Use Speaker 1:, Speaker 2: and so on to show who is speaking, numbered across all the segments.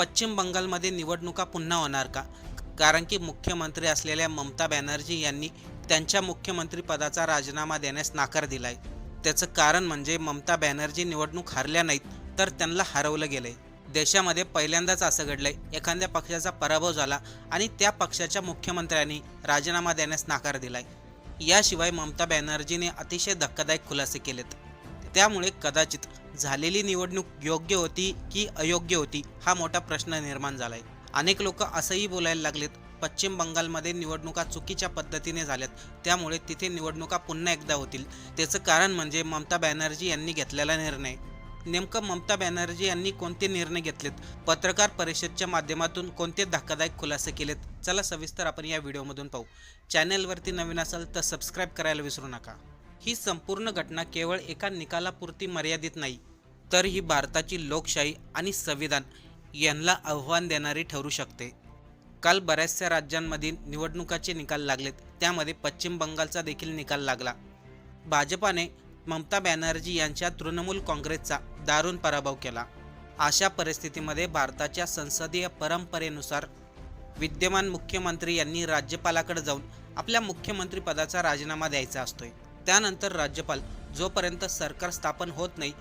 Speaker 1: पश्चिम बंगालमध्ये निवडणुका पुन्हा होणार का? कारण की मुख्यमंत्री असलेल्या ममता बॅनर्जी यांनी त्यांच्या मुख्यमंत्री पदाचा राजीनामा देण्यास नकार दिलाय. त्याचं कारण म्हणजे ममता बॅनर्जी निवडणूक हारल्या नाहीत, तर त्यांना हरवलं गेलंय. देशामध्ये पहिल्यांदाच असं घडलंय, एखाद्या पक्षाचा पराभव झाला आणि त्या पक्षाच्या मुख्यमंत्र्यांनी राजीनामा देण्यास नकार दिलाय. याशिवाय ममता बॅनर्जीने अतिशय धक्कादायक खुलासे केलेत. त्यामुळे कदाचित झालेली निवडणूक योग्य होती की अयोग्य होती हा मोठा प्रश्न निर्माण झालाय. अनेक लोक असंही बोलायला लागलेत, पश्चिम बंगालमध्ये निवडणुका चुकीच्या पद्धतीने झाल्यात, त्यामुळे तिथे निवडणुका पुन्हा एकदा होतील. त्याचं कारण म्हणजे ममता बॅनर्जी यांनी घेतलेला निर्णय. नेमकं ममता बॅनर्जी यांनी कोणते निर्णय घेतलेत, पत्रकार परिषदेच्या माध्यमातून कोणते धक्कादायक खुलासे केलेत, चला सविस्तर आपण या व्हिडिओमधून पाहू. चॅनलवरती नवीन असाल तर सबस्क्राईब करायला विसरू नका. ही संपूर्ण घटना केवळ एका निकालापुरती मर्यादित नाही, तर ही भारताची लोकशाही आणि संविधान यांना आव्हान देणारी ठरू शकते. काल बऱ्याचशा राज्यांमधील निवडणुकाचे निकाल लागलेत, त्यामध्ये पश्चिम बंगालचा देखील निकाल लागला. भाजपाने ममता बॅनर्जी यांच्या तृणमूल काँग्रेसचा दारुण पराभव केला. अशा परिस्थितीमध्ये भारताच्या संसदीय परंपरेनुसार विद्यमान मुख्यमंत्री यांनी राज्यपालाकडे जाऊन आपल्या मुख्यमंत्रीपदाचा राजीनामा द्यायचा असतोय. त्यानंतर राज्यपाल जोपर्यंत सरकार स्थापन होत नाही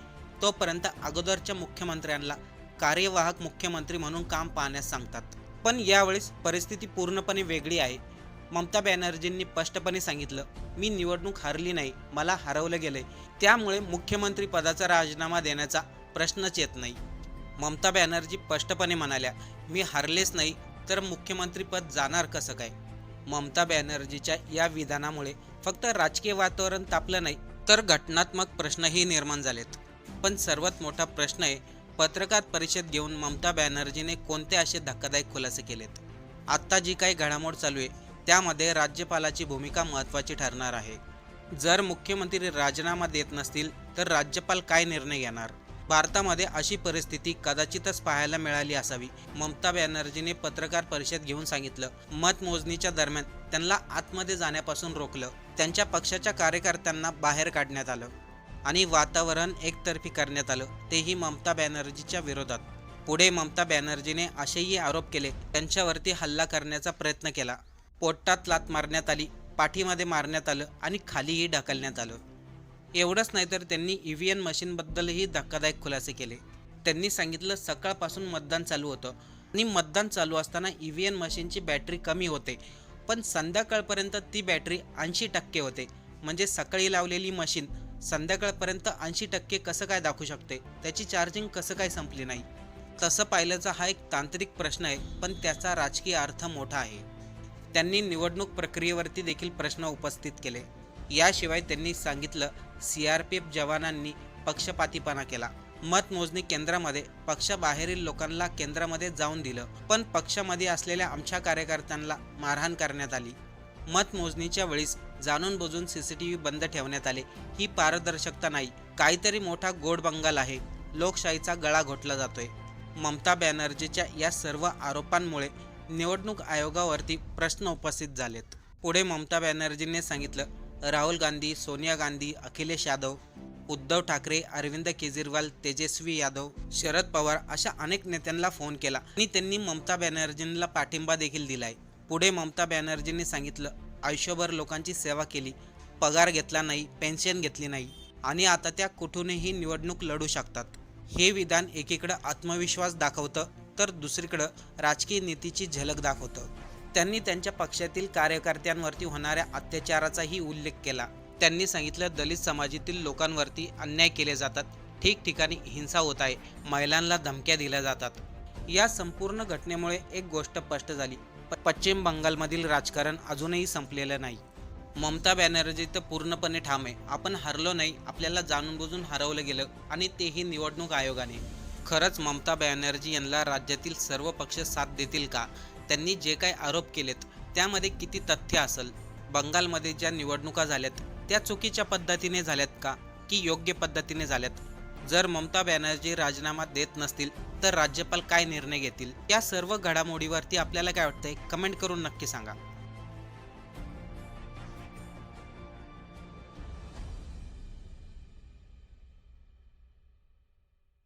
Speaker 1: तोपर्यंत अगोदरच्या मुख्यमंत्र्यांना कार्यवाहक मुख्यमंत्री म्हणून काम पाहण्यास सांगतात. पण यावेळेस परिस्थिती पूर्णपणे वेगळी आहे. ममता बॅनर्जींनी स्पष्टपणे सांगितलं, मी निवडणूक हारली नाही, मला हरवलं गेलंय, त्यामुळे मुख्यमंत्री पदाचा राजीनामा देण्याचा प्रश्नच येत नाही. ममता बॅनर्जी स्पष्टपणे म्हणाल्या, मी हारलेच नाही तर मुख्यमंत्रीपद जाणार कसं काय? ममता बॅनर्जीच्या या विधानामुळे फक्त राजकीय वातावरण तापलं नाही, तर घटनात्मक प्रश्नही निर्माण झालेत. पण सर्वात मोठा प्रश्न आहे, पत्रकार परिषद घेऊन ममता बॅनर्जीने कोणते असे धक्कादायक खुलासे केलेत? आत्ता जी काही घडामोड चालू आहे त्यामध्ये राज्यपालाची भूमिका महत्त्वाची ठरणार आहे. जर मुख्यमंत्री राजीनामा देत नसतील तर राज्यपाल काय निर्णय घेणार? भारतामध्ये अशी परिस्थिती कदाचितच पाहायला मिळाली असावी. ममता बॅनर्जीने पत्रकार परिषद घेऊन सांगितलं, मतमोजणीच्या दरम्यान त्यांना आतमध्ये जाण्यापासून रोखलं, त्यांच्या पक्षाच्या कार्यकर्त्यांना बाहेर काढण्यात आलं आणि वातावरण एकतर्फी करण्यात आलं, तेही ममता बॅनर्जीच्या विरोधात. पुढे ममता बॅनर्जीने असेही आरोप केले, त्यांच्यावरती हल्ला करण्याचा प्रयत्न केला, पोटात लात मारण्यात आली, पाठीमध्ये मारण्यात आलं आणि खालीही ढकलण्यात आलं. एवढंच नाही तर त्यांनी EVM मशीनबद्दलही धक्कादायक खुलासे केले. त्यांनी सांगितलं, सकाळपासून मतदान चालू होतं आणि मतदान चालू असताना EVM मशीनची बॅटरी कमी होते, पण संध्याकाळपर्यंत ती बॅटरी 80% होते. म्हणजे सकाळी लावलेली मशीन संध्याकाळपर्यंत 80% कसं काय दाखवू शकते? त्याची चार्जिंग कसं काय संपली नाही? तसं पाहिल्याचा हा एक तांत्रिक प्रश्न आहे, पण त्याचा राजकीय अर्थ मोठा आहे. त्यांनी निवडणूक प्रक्रियेवरती देखील प्रश्न उपस्थित केले. याशिवाय त्यांनी सांगितलं, CRPF जवानांनी पक्षपातीपणा केला. मतमोजणी केंद्रामध्ये पक्षाबाहेरील लोकांना केंद्रामध्ये जाऊन दिलं, पण पक्षामध्ये असलेल्या आमच्या कार्यकर्त्यांना मारहाण करण्यात आली. मतमोजणीच्या वेळेस जाणून बुजून CCTV बंद ठेवण्यात आले. ही पारदर्शकता नाही, काहीतरी मोठा गोड बंगाल आहे. लोकशाहीचा गळा घोटला जातोय. ममता बॅनर्जीच्या या सर्व आरोपांमुळे निवडणूक आयोगावरती प्रश्न उपस्थित झालेत. पुढे ममता बॅनर्जींनी सांगितलं, राहुल गांधी, सोनिया गांधी, अखिलेश यादव, उद्धव ठाकरे, अरविंद केजरीवाल, तेजस्वी यादव, शरद पवार अशा अनेक नेत्यांना फोन केला आणि त्यांनी ममता बॅनर्जींना पाठिंबा देखील दिलाय. पुढे ममता बॅनर्जींनी सांगितलं, आयुष्यभर लोकांची सेवा केली, पगार घेतला नाही, पेन्शन घेतली नाही आणि आता त्या कुठूनही निवडणूक लढू शकतात. हे विधान एकीकडं आत्मविश्वास दाखवतं तर दुसरीकडं राजकीय नीतीची झलक दाखवतं. त्यांनी त्यांच्या पक्षातील कार्यकर्त्यांवरती होणाऱ्या अत्याचाराचाही उल्लेख केला. त्यांनी सांगितलं, दलित समाजातील लोकांवरती अन्याय केले जातात, ठिकठिकाणी हिंसा होत आहे, महिलांना धमक्या दिल्या जातात. या संपूर्ण घटनेमुळे एक गोष्ट स्पष्ट झाली, पश्चिम बंगालमधील राजकारण अजूनही संपलेलं नाही. ममता बॅनर्जी तर पूर्णपणे ठाम आहे, आपण हरलो नाही, आपल्याला जाणून बुजून हरवलं गेलं आणि तेही निवडणूक आयोगाने. खरंच ममता बॅनर्जी यांना राज्यातील सर्व पक्ष साथ देतील का? त्यांनी जे काही आरोप केलेत त्यामध्ये किती तथ्य असेल? बंगालमध्ये ज्या निवडणुका झाल्यात त्या चुकीच्या पद्धतीने झाल्यात का की योग्य पद्धतीने झाल्यात? जर ममता बॅनर्जी राजीनामा देत नसतील तर राज्यपाल काय निर्णय घेतील? या सर्व घडामोडीवरती आपल्याला काय वाटतंय? कमेंट करून नक्की सांगा.